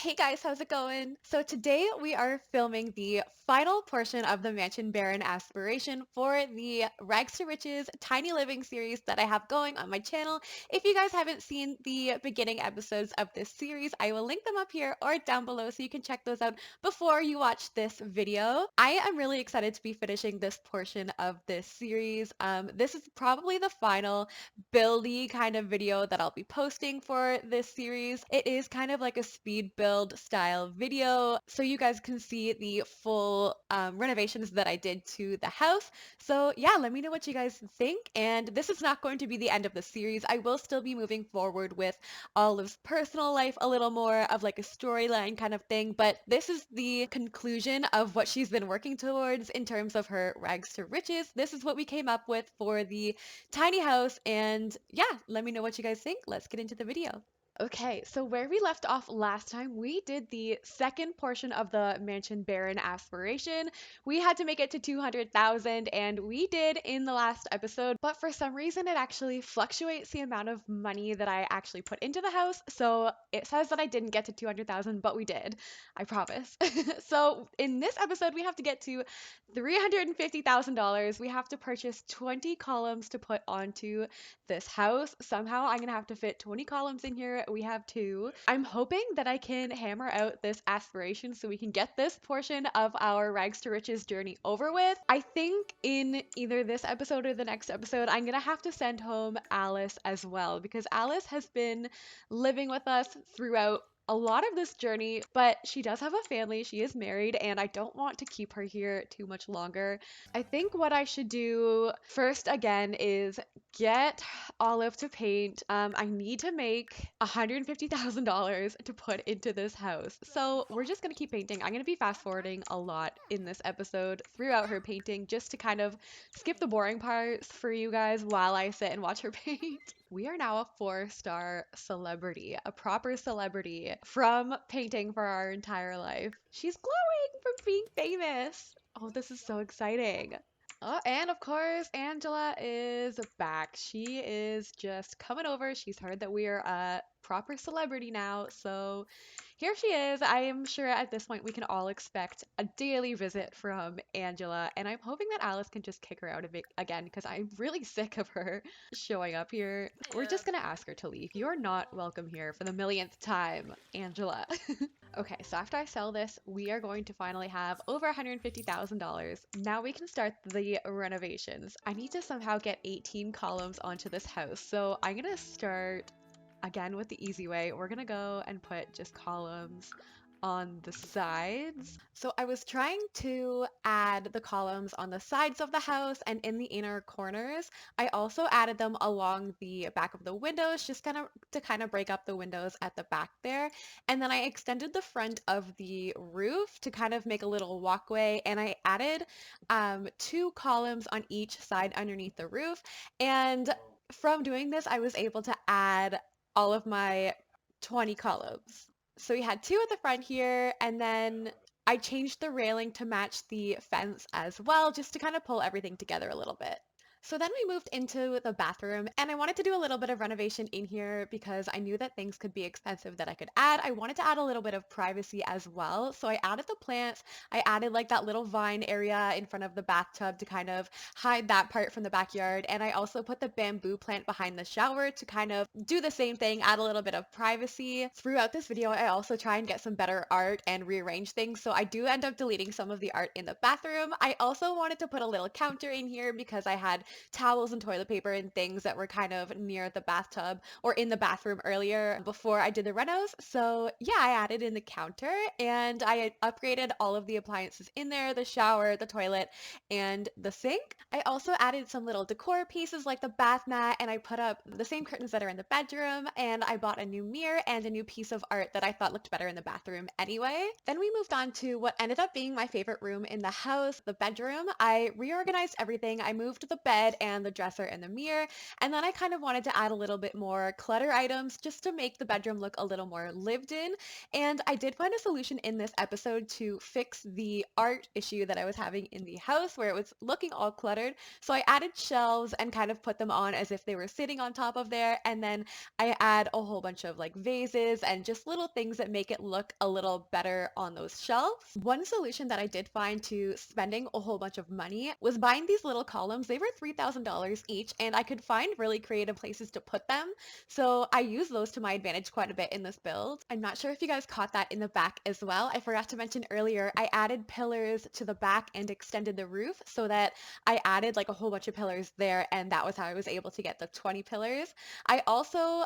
Hey guys, how's it going? So today we are filming the final portion of the Mansion Baron aspiration for the Rags to Riches Tiny Living series that I have going on my channel. If you guys haven't seen the beginning episodes of this series, I will link them up here or down below so you can check those out before you watch this video. I am really excited to be finishing this portion of this series. This is probably the final buildy kind of video that I'll be posting for this series. It is kind of like a speed build style video, so you guys can see the full renovations that I did to the house. So yeah, let me know what you guys think. And this is not going to be the end of the series. I will still be moving forward with Olive's personal life, a little more of like a storyline kind of thing, but this is the conclusion of what she's been working towards in terms of her rags to riches. This is what we came up with for the tiny house, and yeah, let me know what you guys think. Let's get into the video. Okay, so where we left off last time, we did the second portion of the Mansion Baron aspiration. We had to make it to 200,000, and we did in the last episode, but for some reason it actually fluctuates the amount of money that I actually put into the house. So it says that I didn't get to 200,000, but we did. I promise. So in this episode, we have to get to $350,000. We have to purchase 20 columns to put onto this house. Somehow I'm gonna have to fit 20 columns in here. We have two. I'm hoping that I can hammer out this aspiration so we can get this portion of our rags to riches journey over with. I think in either this episode or the next episode, I'm gonna have to send home Alice as well, because Alice has been living with us throughout a lot of this journey, but she does have a family. She is married, and I don't want to keep her here too much longer. I think what I should do first again is get Olive to paint. I need to make $150,000 to put into this house. So we're just gonna keep painting. I'm gonna be fast forwarding a lot in this episode throughout her painting just to kind of skip the boring parts for you guys while I sit and watch her paint. We are now a 4-star celebrity, a proper celebrity from painting for our entire life. She's glowing from being famous. Oh, this is so exciting. Oh, and of course, Angela is back. She is just coming over. She's heard that we are a proper celebrity now, so here she is. I am sure at this point we can all expect a daily visit from Angela, and I'm hoping that Alice can just kick her out of it again because I'm really sick of her showing up here. We're just gonna ask her to leave. You're not welcome here for the millionth time, Angela. Okay, so after I sell this, we are going to finally have over $150,000. Now we can start the renovations. I need to somehow get 18 columns onto this house, so I'm gonna start again with the easy way. We're gonna go and put just columns on the sides. So I was trying to add the columns on the sides of the house and in the inner corners. I also added them along the back of the windows, just kind of break up the windows at the back there. And then I extended the front of the roof to kind of make a little walkway, and I added 2 columns on each side underneath the roof. And from doing this, I was able to add all of my 20 columns. So we had 2 at the front here, and then I changed the railing to match the fence as well, just to kind of pull everything together a little bit. So then we moved into the bathroom, and I wanted to do a little bit of renovation in here because I knew that things could be expensive that I could add. I wanted to add a little bit of privacy as well. So I added the plants. I added like that little vine area in front of the bathtub to kind of hide that part from the backyard. And I also put the bamboo plant behind the shower to kind of do the same thing, add a little bit of privacy. Throughout this video, I also try and get some better art and rearrange things. So I do end up deleting some of the art in the bathroom. I also wanted to put a little counter in here because I had towels and toilet paper and things that were kind of near the bathtub or in the bathroom earlier before I did the renos. So yeah, I added in the counter, and I upgraded all of the appliances in there, the shower, the toilet, and the sink. I also added some little decor pieces like the bath mat, and I put up the same curtains that are in the bedroom, and I bought a new mirror and a new piece of art that I thought looked better in the bathroom anyway. Then we moved on to what ended up being my favorite room in the house, the bedroom. I reorganized everything. I moved the bed bed and the dresser and the mirror. And then I kind of wanted to add a little bit more clutter items just to make the bedroom look a little more lived in. And I did find a solution in this episode to fix the art issue that I was having in the house where it was looking all cluttered. So I added shelves and kind of put them on as if they were sitting on top of there. And then I add a whole bunch of like vases and just little things that make it look a little better on those shelves. One solution that I did find to spending a whole bunch of money was buying these little columns. They were $3,000 each, and I could find really creative places to put them. So I use those to my advantage quite a bit in this build. I'm not sure if you guys caught that in the back as well. I forgot to mention earlier, I added pillars to the back and extended the roof so that I added like a whole bunch of pillars there, and that was how I was able to get the 20 pillars. I also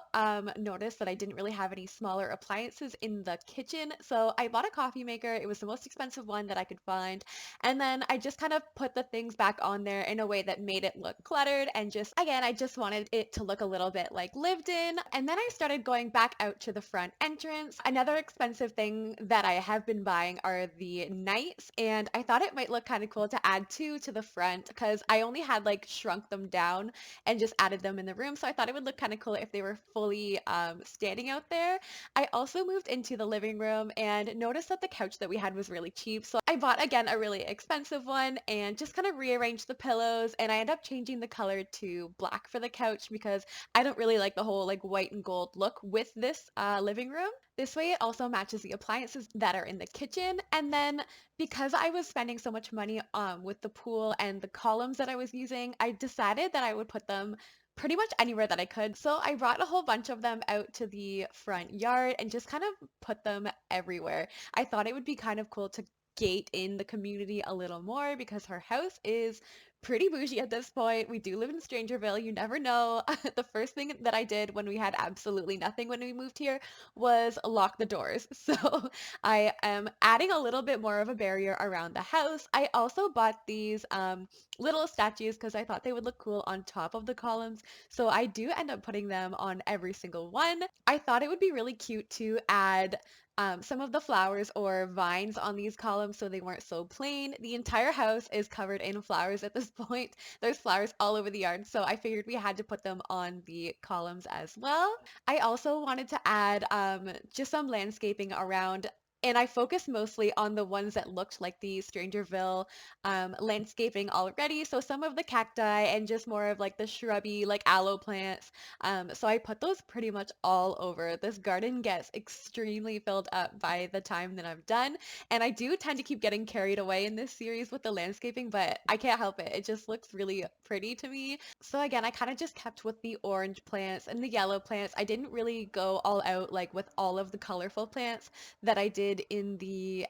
noticed that I didn't really have any smaller appliances in the kitchen, so I bought a coffee maker. It was the most expensive one that I could find, and then I just kind of put the things back on there in a way that made it look cluttered, and just again, I just wanted it to look a little bit like lived in. And then I started going back out to the front entrance. Another expensive thing that I have been buying are the knights, and I thought it might look kind of cool to add two to the front because I only had like shrunk them down and just added them in the room. So I thought it would look kind of cool if they were fully standing out there. I also moved into the living room and noticed that the couch that we had was really cheap. So I bought again a really expensive one and just kind of rearranged the pillows, and I ended up changing the color to black for the couch because I don't really like the whole like white and gold look with this living room. This way it also matches the appliances that are in the kitchen. And then because I was spending so much money with the pool and the columns that I was using, I decided that I would put them pretty much anywhere that I could. So I brought a whole bunch of them out to the front yard and just kind of put them everywhere. I thought it would be kind of cool to gate in the community a little more because her house is pretty bougie at this point. We do live in Strangerville. You never know. The first thing that I did when we had absolutely nothing when we moved here was lock the doors. So I am adding a little bit more of a barrier around the house. I also bought these little statues because I thought they would look cool on top of the columns. So I do end up putting them on every single one. I thought it would be really cute to add some of the flowers or vines on these columns so they weren't so plain. The entire house is covered in flowers at this point. There's flowers all over the yard, so I figured we had to put them on the columns as well. I also wanted to add just some landscaping around. And I focused mostly on the ones that looked like the Strangerville landscaping already. So some of the cacti and just more of like the shrubby, like aloe plants. So I put those pretty much all over. This garden gets extremely filled up by the time that I'm done. And I do tend to keep getting carried away in this series with the landscaping, but I can't help it. It just looks really pretty to me. So again, I kind of just kept with the orange plants and the yellow plants. I didn't really go all out like with all of the colorful plants that I did in the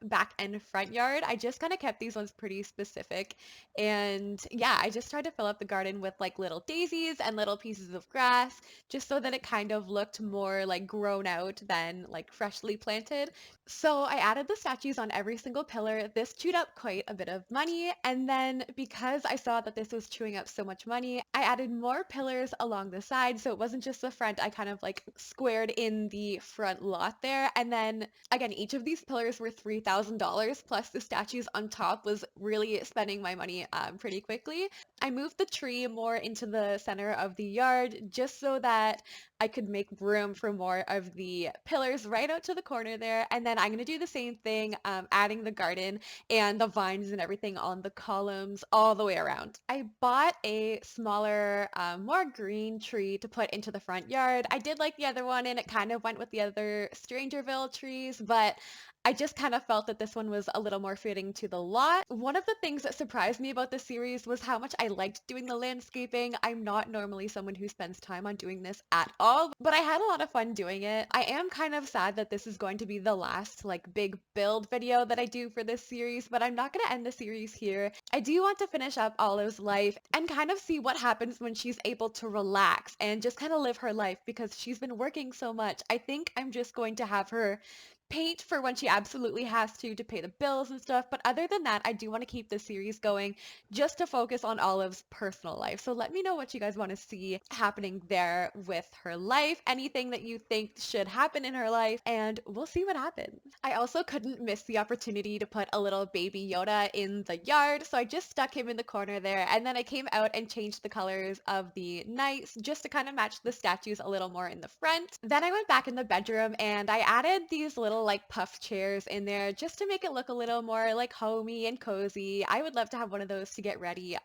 back and front yard. I just kind of kept these ones pretty specific. And yeah, I just tried to fill up the garden with like little daisies and little pieces of grass just so that it kind of looked more like grown out than like freshly planted. So I added the statues on every single pillar. This chewed up quite a bit of money. And then because I saw that this was chewing up so much money, I added more pillars along the side. So it wasn't just the front. I kind of like squared in the front lot there. And then again, each of these pillars were $3,000 plus the statues on top was really spending my money pretty quickly. I moved the tree more into the center of the yard just so that I could make room for more of the pillars right out to the corner there. And then I'm going to do the same thing, adding the garden and the vines and everything on the columns all the way around. I bought a smaller, more green tree to put into the front yard. I did like the other one and it kind of went with the other Strangerville trees, but I just kind of felt that this one was a little more fitting to the lot. One of the things that surprised me about this series was how much I liked doing the landscaping. I'm not normally someone who spends time on doing this at all, but I had a lot of fun doing it. I am kind of sad that this is going to be the last like big build video that I do for this series, but I'm not going to end the series here. I do want to finish up Olive's life and kind of see what happens when she's able to relax and just kind of live her life because she's been working so much. I think I'm just going to have her paint for when she absolutely has to pay the bills and stuff. But other than that, I do want to keep the series going just to focus on Olive's personal life. So let me know what you guys want to see happening there with her life, anything that you think should happen in her life, and we'll see what happens. I also couldn't miss the opportunity to put a little baby Yoda in the yard, so I just stuck him in the corner there, and then I came out and changed the colors of the knights just to kind of match the statues a little more in the front. Then I went back in the bedroom and I added these little like puff chairs in there just to make it look a little more like homey and cozy. I would love to have one of those to get ready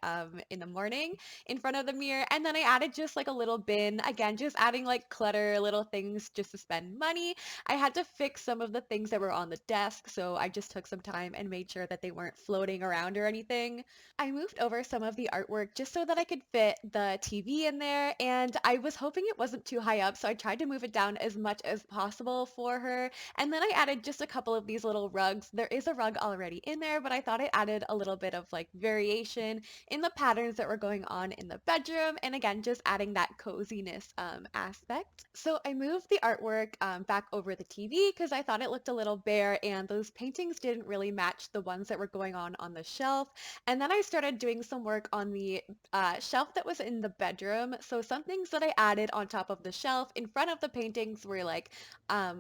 in the morning in front of the mirror. And then I added just like a little bin, again, just adding like clutter, little things just to spend money. I had to fix some of the things that were on the desk, so I just took some time and made sure that they weren't floating around or anything. I moved over some of the artwork just so that I could fit the TV in there, and I was hoping it wasn't too high up, so I tried to move it down as much as possible for her. And then I added just a couple of these little rugs. There is a rug already in there, but I thought it added a little bit of like variation in the patterns that were going on in the bedroom, and again, just adding that coziness aspect. So I moved the artwork back over the TV because I thought it looked a little bare, and those paintings didn't really match the ones that were going on the shelf. And then I started doing some work on the shelf that was in the bedroom. So some things that I added on top of the shelf in front of the paintings were like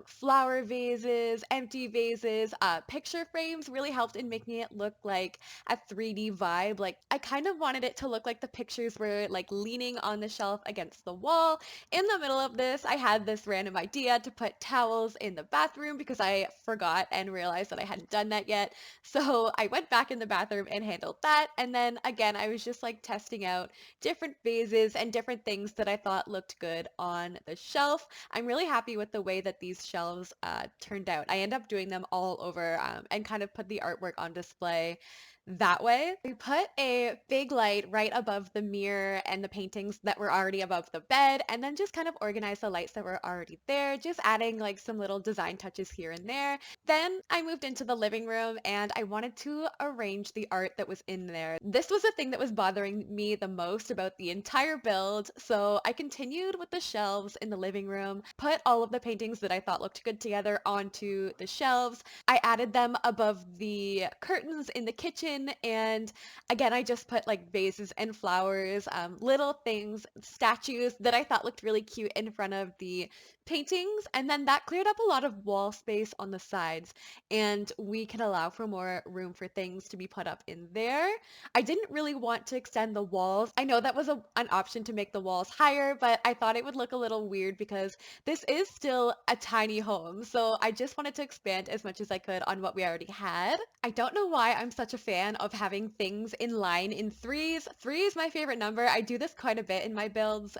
flower vases, empty vases, picture frames really helped in making it look like a 3D vibe. Like I kind of wanted it to look like the pictures were like leaning on the shelf against the wall. In the middle of this, I had this random idea to put towels in the bathroom because I forgot and realized that I hadn't done that yet. So I went back in the bathroom and handled that. And then again, I was just like testing out different vases and different things that I thought looked good on the shelf. I'm really happy with the way that these shelves turned out. I end up doing them all over and kind of put the artwork on display that way. We put a big light right above the mirror and the paintings that were already above the bed, and then just kind of organized the lights that were already there, just adding like some little design touches here and there. Then I moved into the living room and I wanted to arrange the art that was in there. This was the thing that was bothering me the most about the entire build, so I continued with the shelves in the living room, put all of the paintings that I thought looked good together onto the shelves. I added them above the curtains in the kitchen, and again, I just put like vases and flowers, little things, statues that I thought looked really cute in front of the paintings, and then that cleared up a lot of wall space on the sides, and we can allow for more room for things to be put up in there. I didn't really want to extend the walls. I know that was an option to make the walls higher, but I thought it would look a little weird because this is still a tiny home, so I just wanted to expand as much as I could on what we already had. I don't know why I'm such a fan of having things in line in threes. Three is my favorite number. I do this quite a bit in my builds.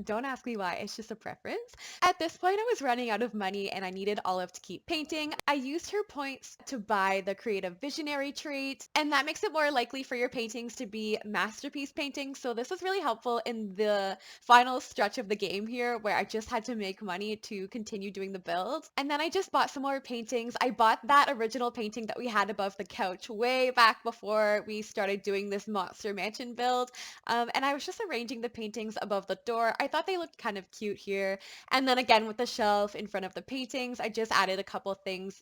Don't ask me why, it's just a preference. At this point, I was running out of money and I needed Olive to keep painting. I used her points to buy the creative visionary trait, and that makes it more likely for your paintings to be masterpiece paintings. So this was really helpful in the final stretch of the game here where I just had to make money to continue doing the build. And then I just bought some more paintings. I bought that original painting that we had above the couch way back before we started doing this monster mansion build. And I was just arranging the paintings above the door. I thought they looked kind of cute here. And then again with the shelf in front of the paintings, I just added a couple things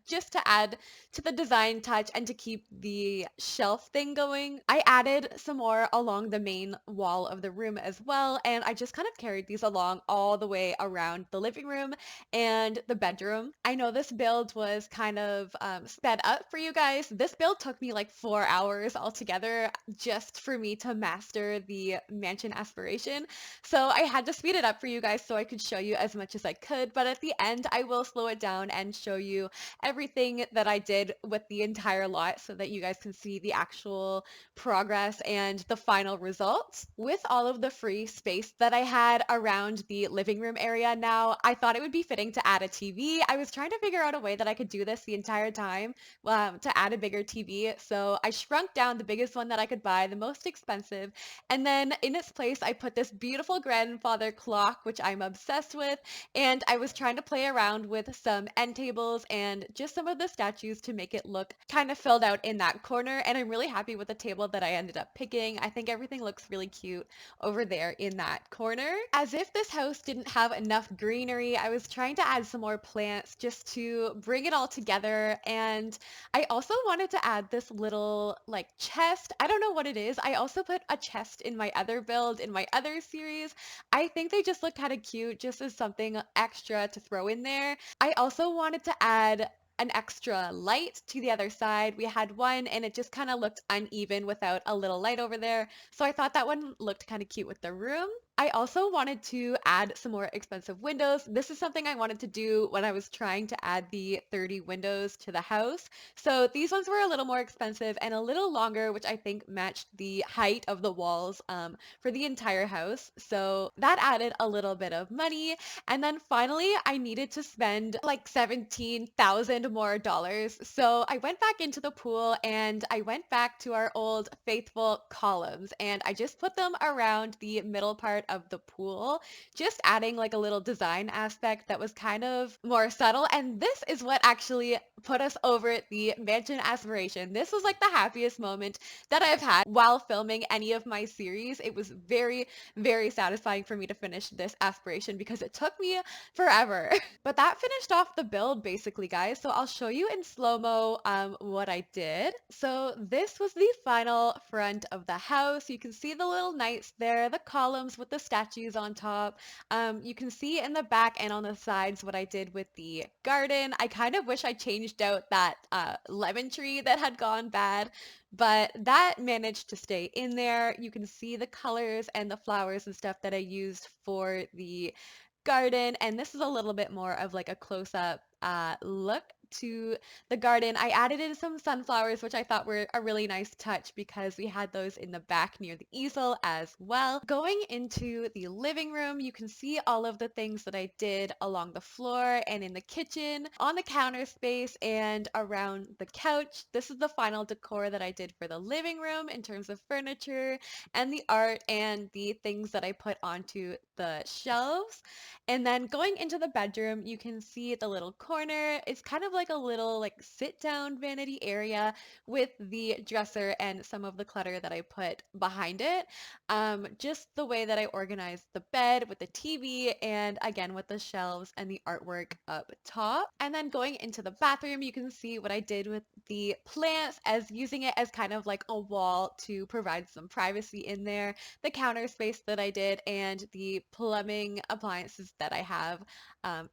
just to add to the design touch and to keep the shelf thing going. I added some more along the main wall of the room as well, and I just kind of carried these along all the way around the living room and the bedroom. I know this build was kind of sped up for you guys. This build took me like 4 hours altogether just for me to master the mansion aspiration. So I had to speed it up for you guys so I could show you as much as I could, but at the end I will slow it down and show you everything that I did with the entire lot so that you guys can see the actual progress and the final results. With all of the free space that I had around the living room area now, I thought it would be fitting to add a TV. I was trying to figure out a way that I could do this the entire time to add a bigger TV. So So I shrunk down the biggest one that I could buy, the most expensive. And then in its place, I put this beautiful grandfather clock, which I'm obsessed with. And I was trying to play around with some end tables and just some of the statues to make it look kind of filled out in that corner. And I'm really happy with the table that I ended up picking. I think everything looks really cute over there in that corner. As if this house didn't have enough greenery, I was trying to add some more plants just to bring it all together. And I also wanted to add this little like chest. I don't know what it is. I also put a chest in my other build in my other series. I think they just look kind of cute just as something extra to throw in there. I also wanted to add an extra light to the other side. We had one and it just kind of looked uneven without a little light over there. So I thought that one looked kind of cute with the room. I also wanted to add some more expensive windows. This is something I wanted to do when I was trying to add the 30 windows to the house. So these ones were a little more expensive and a little longer, which I think matched the height of the walls for the entire house. So that added a little bit of money. And then finally, I needed to spend like 17,000 more dollars. So I went back into the pool and I went back to our old faithful columns and I just put them around the middle part of the pool, just adding like a little design aspect that was kind of more subtle. And this is what actually put us over the mansion aspiration. This was like the happiest moment that I've had while filming any of my series. It was very, very satisfying for me to finish this aspiration because it took me forever. But that finished off the build basically, guys. So I'll show you in slow-mo what I did. So this was the final front of the house. You can see the little knights there, the columns with the statues on top. You can see in the back and on the sides what I did with the garden. I kind of wish I changed out that lemon tree that had gone bad, but that managed to stay in there. You can see the colors and the flowers and stuff that I used for the garden, and this is a little bit more of like a close-up look to the garden. I added in some sunflowers, which I thought were a really nice touch because we had those in the back near the easel as well. Going into the living room, you can see all of the things that I did along the floor and in the kitchen, on the counter space, and around the couch. This is the final decor that I did for the living room in terms of furniture and the art and the things that I put onto the shelves. And then going into the bedroom, you can see the little corner. It's kind of like a little like sit down vanity area with the dresser and some of the clutter that I put behind it. Just the way that I organized the bed with the TV and again with the shelves and the artwork up top. And then going into the bathroom, you can see what I did with the plants as using it as kind of like a wall to provide some privacy in there, the counter space that I did, and the plumbing appliances that I have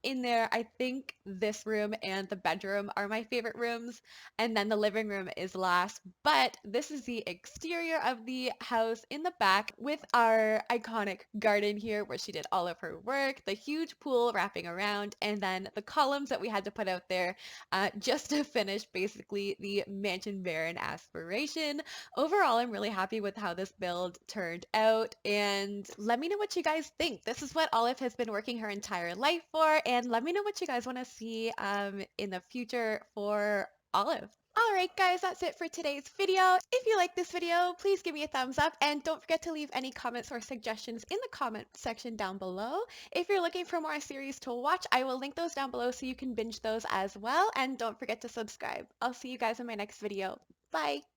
in there. I think this room and the bedroom are my favorite rooms, and then the living room is last. But this is the exterior of the house in the back with our iconic garden here where she did all of her work, the huge pool wrapping around, and then the columns that we had to put out there just to finish basically the mansion baron aspiration. Overall, I'm really happy with how this build turned out, and let me know what you guys think. This is what Olive has been working her entire life for, and let me know what you guys want to see in the future for Olive. Alright guys, that's it for today's video. If you like this video, please give me a thumbs up and don't forget to leave any comments or suggestions in the comment section down below. If you're looking for more series to watch, I will link those down below so you can binge those as well, and don't forget to subscribe. I'll see you guys in my next video. Bye!